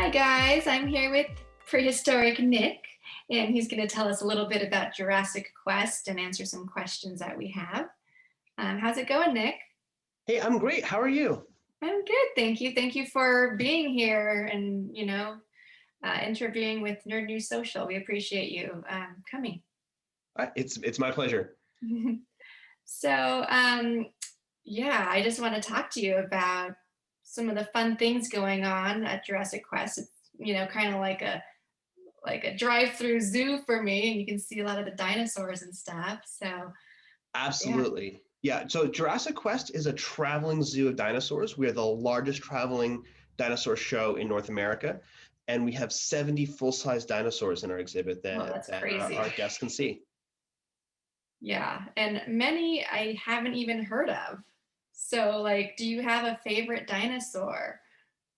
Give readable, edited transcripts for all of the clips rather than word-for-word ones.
Hi guys, I'm here with Prehistoric Nick, and he's going to tell us a little bit about Jurassic Quest and answer some questions that we have. How's it going, Nick? Hey, I'm great. How are you? I'm good, thank you. Thank you for being here and interviewing with Nerd News Social. We appreciate you coming. It's my pleasure. So, yeah, I just want to talk to you about some of the fun things going on at Jurassic Quest. It's kind of like a drive-through zoo for me, and you can see a lot of the dinosaurs and stuff. So, yeah. Absolutely. Yeah, so Jurassic Quest is a traveling zoo of dinosaurs. We are the largest traveling dinosaur show in North America, and we have 70 full-size dinosaurs in our exhibit Well, that, that's that crazy. our guests can see. Yeah, and many I haven't even heard of. So, like, do you have a favorite dinosaur?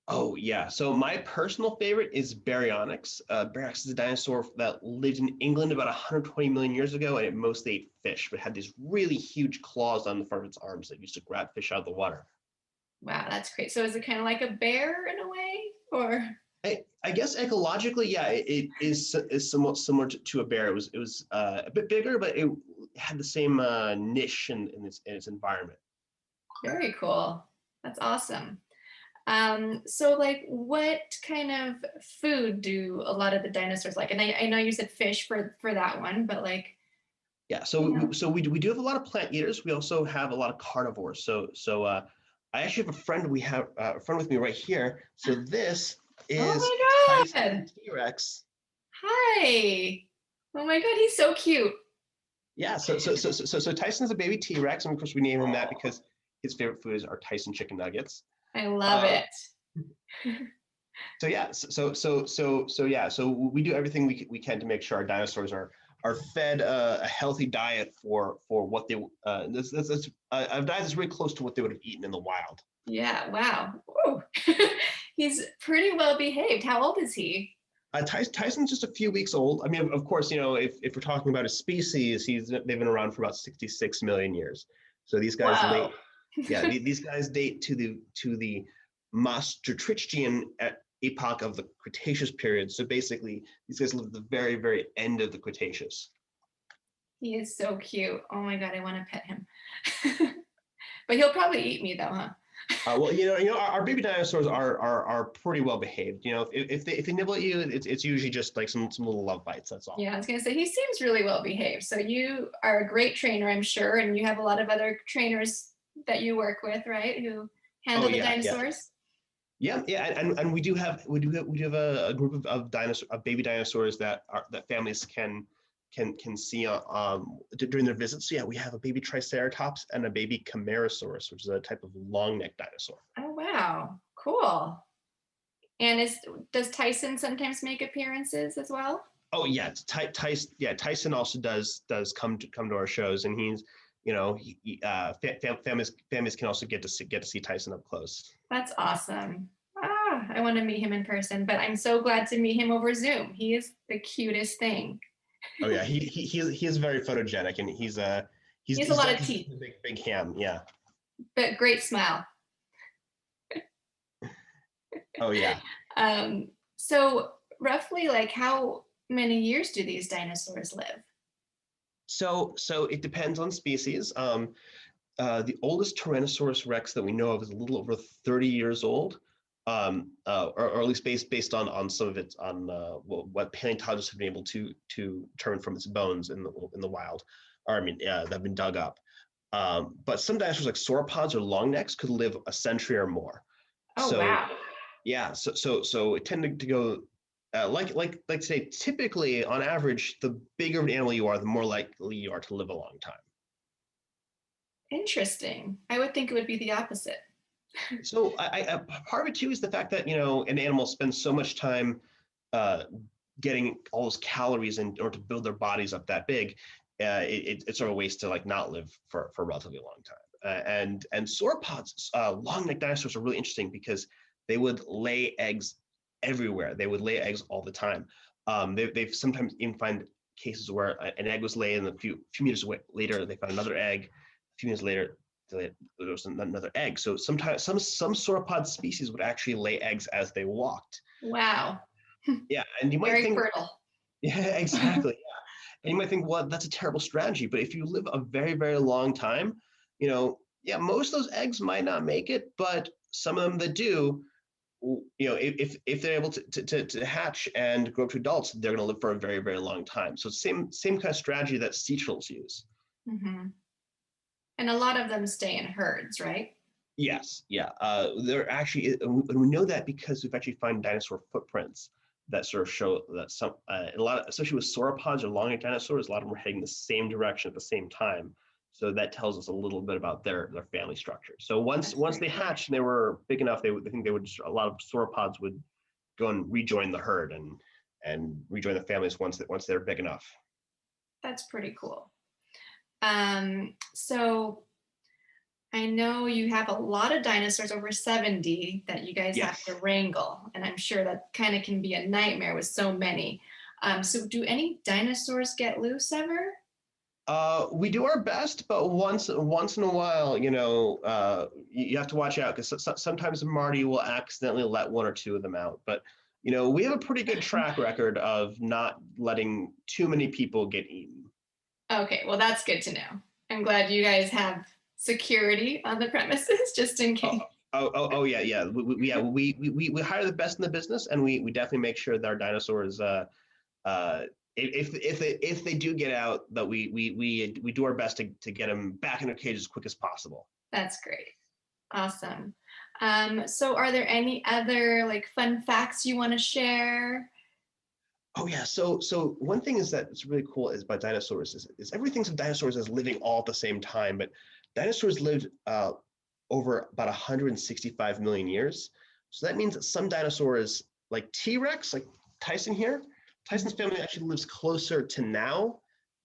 Oh, yeah. So my personal favorite is Baryonyx. Baryonyx is a dinosaur that lived in England about 120 million years ago, and it mostly ate fish, but had these really huge claws on the front of its arms that used to grab fish out of the water. Wow, that's great. So, is it kind of like a bear in a way, or? I guess ecologically, yeah, it is somewhat similar to a bear. It was a bit bigger, but it had the same niche in its environment. Very cool. That's awesome. So like what kind of food do a lot of the dinosaurs like? And I know you said fish for that one, but like, Yeah, so you know. we do have a lot of plant eaters. We also have a lot of carnivores. So I actually have a friend. We have a friend with me right here. So this Oh is my Tyson the God. T-Rex. Hi. Oh my God, he's so cute. Yeah, so Tyson's a baby T-Rex, and of course we name him that Oh, because his favorite food is our Tyson chicken nuggets. I love Uh, it. so yeah, so yeah, so we do everything we can to make sure our dinosaurs are fed a healthy diet for what they this a diet that's really close to what they would have eaten in the wild. Yeah, wow. Ooh. He's pretty well behaved. How old is he? Tyson's just a few weeks old. I mean, of course, if we're talking about a species, they've been around for about 66 million years. So these guys Whoa. late, yeah, these guys date to the Maastrichtian epoch of the Cretaceous period. So basically, these guys live at the very, very end of the Cretaceous. He is so cute. Oh my God, I want to pet him. But he'll probably eat me though, huh? Well, our baby dinosaurs are pretty well behaved. If they nibble at you, it's usually just like some little love bites. That's all. Yeah, I was gonna say he seems really well behaved. So you are a great trainer, I'm sure, and you have a lot of other trainers that you work with, right? Who Oh handle the yeah, yeah. dinosaurs. Yeah, and we do have a group of dinosaur of baby dinosaurs that families can see during their visits. So yeah, we have a baby Triceratops and a baby Camarasaurus, which is a type of long neck dinosaur. Oh wow, cool. And does Tyson sometimes make appearances as well? Oh yeah, Tyson also does come to our shows, and he's families can also get to see Tyson up close. That's awesome. Ah, I want to meet him in person, but I'm so glad to meet him over Zoom. He is the cutest thing. Oh yeah, he is very photogenic, and He has a he's lot got of this teeth, big ham. Yeah. but great smile. Oh yeah. Um, so roughly like how many years do these dinosaurs live? So it depends on species. The oldest Tyrannosaurus Rex that we know of is a little over 30 years old, or at least based on some of its on what paleontologists have been able to determine from its bones in the wild, or I mean, that have been dug up. But some dinosaurs like sauropods or long necks could live a century or more. Oh, So wow. yeah, so it tended to go like say typically on average, the bigger of an animal you are, the more likely you are to live a long time. Interesting. I would think it would be the opposite. So part of it too is the fact that an animal spends so much time uh, getting all those calories in order to build their bodies up that big. It's sort of a waste to like not live for a relatively long time. And sauropods, long neck dinosaurs are really interesting because they would lay eggs everywhere. They would lay eggs all the time. They've sometimes even find cases where an egg was laid and a few meters later they found another egg. A few minutes later there was another egg. So sometimes some sauropod species would actually lay eggs as they walked. Wow. Yeah, and you might Very think, fertile. yeah, exactly. And you might think, well, that's a terrible strategy. But if you live a very, very long time, yeah, most of those eggs might not make it, but some of them that do, if they're able to hatch and grow up to adults, they're going to live for a very, very long time. So same kind of strategy that sea turtles use. Hmm. And a lot of them stay in herds, right? Yes, yeah. There actually, and we know that because we've actually found dinosaur footprints that sort of show that a lot, especially with sauropods or long-necked dinosaurs, a lot of them were heading the same direction at the same time. So that tells us a little bit about their family structure. So That's once very they cool. hatched and they were big enough, I think they would just, a lot of sauropods would go and rejoin the herd and rejoin the families once they're big enough. That's pretty cool. So I know you have a lot of dinosaurs, over 70, that you guys have to Yes. wrangle, and I'm sure that kind of can be a nightmare with so many. So do any dinosaurs get loose ever? We do our best, but once in a while, you have to watch out because sometimes Marty will accidentally let one or two of them out. But we have a pretty good track record of not letting too many people get eaten. Okay, well, that's good to know. I'm glad you guys have security on the premises just in Oh, case. oh, yeah, yeah. We hire the best in the business, and we definitely make sure that our dinosaurs, uh, if they do get out, that we do our best to get them back in their cage as quick as possible. That's great. Awesome. So are there any other like fun facts you want to share? Oh yeah. So one thing is that it's really cool is about dinosaurs is everything of dinosaurs is living all at the same time, but dinosaurs lived over about 165 million years. So that means that some dinosaurs, like T-Rex, like Tyson here, Tyson's family actually lives closer to now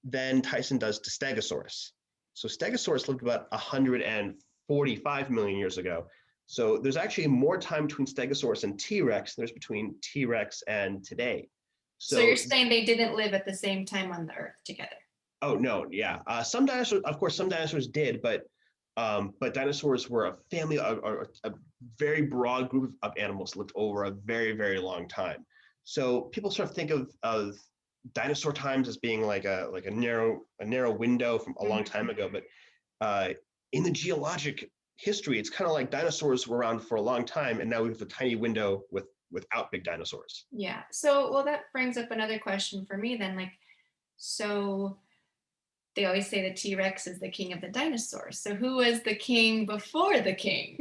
than Tyson does to Stegosaurus. So Stegosaurus lived about 145 million years ago. So there's actually more time between Stegosaurus and T-Rex than there's between T-Rex and today. So you're So, saying they didn't live at the same time on the earth together? oh no, yeah. Some dinosaurs, of course, some dinosaurs did, but dinosaurs were a family, a very broad group of animals lived over a very, very long time. So people sort of think of dinosaur times as being like a narrow window from a long Mhm. time ago, but uh, in the geologic history, it's kind of like dinosaurs were around for a long time, and now we have a tiny window without big dinosaurs. Yeah. So, well, that brings up another question for me then. Like, so they always say the T Rex is the king of the dinosaurs. So, who was the king before the king?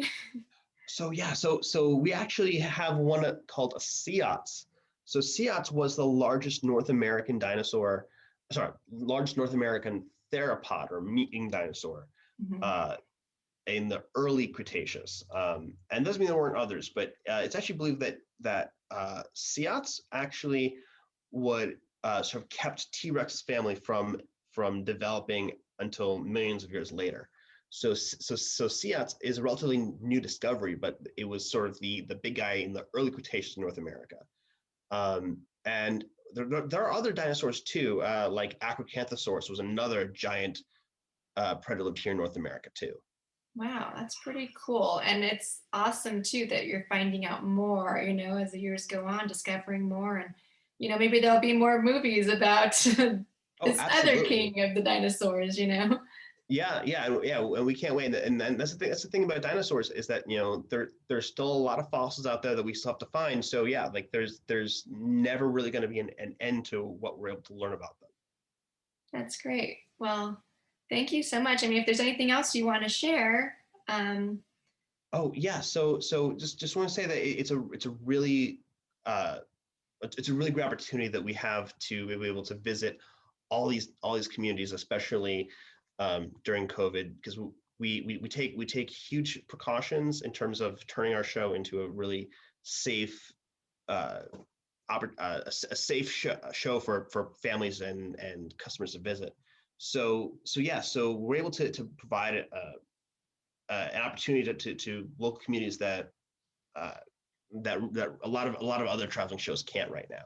So yeah, so we actually have one called a Seots. So Seots was the largest North American dinosaur, sorry, largest North American theropod or meat-eating dinosaur Mhm. uh, in the early Cretaceous. And doesn't mean there weren't others, but it's actually believed that Seots actually would sort of kept T-Rex's family from developing until millions of years later. So Seattle is a relatively new discovery, but it was sort of the big guy in the early Cretaceous in North America. And there are other dinosaurs too, like Acrocanthosaurus was another giant predator lived here in North America too. Wow, that's pretty cool. And it's awesome too that you're finding out more, as the years go on, discovering more. And, maybe there'll be more movies about Oh, this other absolutely. king of the dinosaurs. Yeah, yeah, yeah, and we can't wait. And that's the thing. That's the thing about dinosaurs is that there's still a lot of fossils out there that we still have to find. So yeah, like there's never really going to be an end to what we're able to learn about them. That's great. Well, thank you so much. I mean, if there's anything else you want to share, um, Oh yeah, so just want to say that it's a really uh it's a really great opportunity that we have to be able to visit all these communities, especially during COVID, because we take huge precautions in terms of turning our show into a really safe uh, a safe show for families and customers to visit. So yeah, so we're able to provide an opportunity to local communities uh, that a lot of other traveling shows can't right now.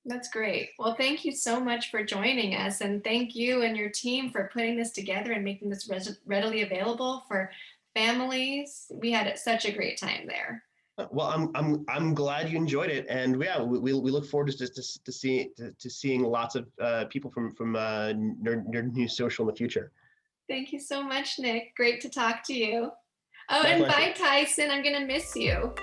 that's great. Well, thank you so much for joining us. And thank you and your team for putting this together and making this readily available for families. We had such a great time there. Well, I'm glad you enjoyed it, and yeah, we look forward to seeing lots of people from Nerd News Social in the future. Thank you so much, Nick. Great to talk to you. Oh, My and pleasure. bye, Tyson. I'm gonna miss you.